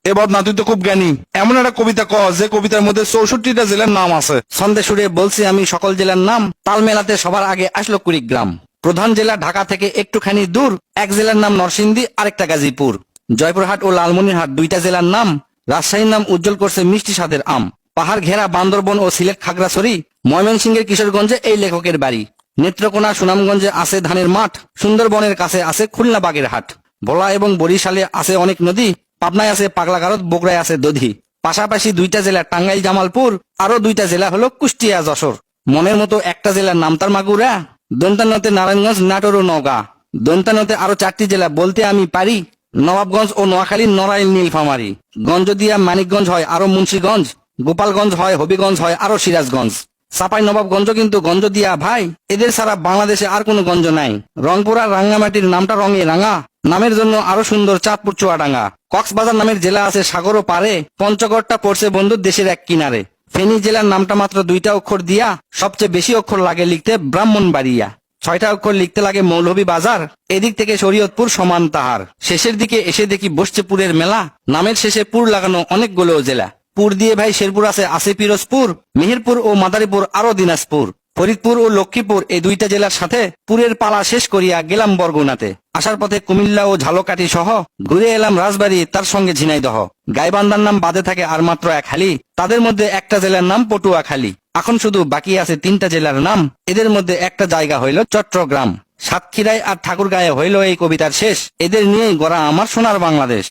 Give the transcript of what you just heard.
এবার না তুই তো খুব জ্ঞানী, এমন একটা কবিতা ক যে কবিতার মধ্যে 64টা জেলার নাম আছে। ছন্দে সুরে বলছি আমি সকল জেলার নাম, তাল মেলাতে সবার আগে আসলো কুড়িগ্রাম। প্রধান জেলা ঢাকা থেকে একটুখানি দূর, এক জেলার নাম নরসিংদী, আরেকটা গাজীপুর। জয়পুরহাট ও লালমনিরহাট দুইটা জেলার নাম, রাজশাহীর নাম উজ্জ্বল করছে মিষ্টি স্বাদের আম। পাহাড় ঘেরা বান্দরবন ও সিলেট খাগড়াছড়ি, ময়মনসিংহের কিশোরগঞ্জে এই লেখকের বাড়ি। নেত্রকোনা সুনামগঞ্জে আছে ধানের মাঠ, সুন্দরবনের কাছে আছে খুলনা বাগেরহাট। ভোলা এবং বরিশালে আছে অনেক নদী, পাবনায় আছে পাগলাগারদ, বগুড়ায় আছে দধি। পাশাপাশি দুইটা জেলা টাঙ্গাইল জামালপুর, আরো দুইটা জেলা হলো কুষ্টিয়া যশোর। মনের মতো একটা জেলার নাম তার মাগুরা। দন্তানতে নারায়ণগঞ্জ, নাটোর ও নওগাঁ। দন্তানতে আরো 4টি জেলা বলতে আমি পারি, নবাবগঞ্জ ও নোয়াখালী, নড়াইল, নীলফামারী। গঞ্জদিয়া মানিকগঞ্জ হয় আরো মুন্সিগঞ্জ, গোপালগঞ্জ হয়, হবিগঞ্জ হয় আরো সিরাজগঞ্জ। চাপাই নবাবগঞ্জ কিন্তু গঞ্জ দিয়া ভাই, এদের ছাড়া বাংলাদেশে আর কোনো গঞ্জ নাই। রংপুর আর রাঙ্গামাটির নামটা রঙে রাঙা, নামের জন্য আরো সুন্দর চাঁদপুর চুয়াডাঙ্গা। কক্সবাজার নামের জেলা আছে সাগরও পারে, পঞ্চগড়টা পড়ছে বন্ধু দেশের এক কিনারে। ফেনী জেলার নামটা মাত্র 2টা অক্ষর দিয়া, সবচেয়ে বেশি অক্ষর লাগে লিখতে ব্রাহ্মণবাড়িয়া। 6টা অক্ষর লিখতে লাগে মৌলভী বাজার, এদিক থেকে শরীয়তপুর সমান তাহার। শেষের দিকে এসে দেখি বসছে পুরের মেলা, নামের শেষে পুর লাগানো অনেকগুলো জেলা। পুর দিয়ে ভাই শেরপুর আছে পিরোজপুর, মেহেরপুর ও মাদারীপুর আরো দিনাজপুর। ফরিদপুর ও লক্ষ্মীপুর এই দুইটা জেলার সাথে পুরের পালা শেষ করিয়া গেলাম বরগুনাতে। আসার পথে কুমিল্লা ও ঝালকাঠি সহ ঘুরে এলাম রাজবাড়ী, তার সঙ্গে ঝিনাইদহ। গাইবান্ধার নাম বাদে থাকে আর মাত্র 1 হালি, তাদের মধ্যে একটা জেলার নাম পটুয়াখালী। এখন শুধু বাকি আছে 3টা জেলার নাম, এদের মধ্যে একটা জায়গা হইল চট্টগ্রাম। সাতক্ষীরায় আর ঠাকুরগাঁয়ে হইল এই কবিতার শেষ। এদের নিয়েই গড়া আমার সোনার বাংলাদেশ।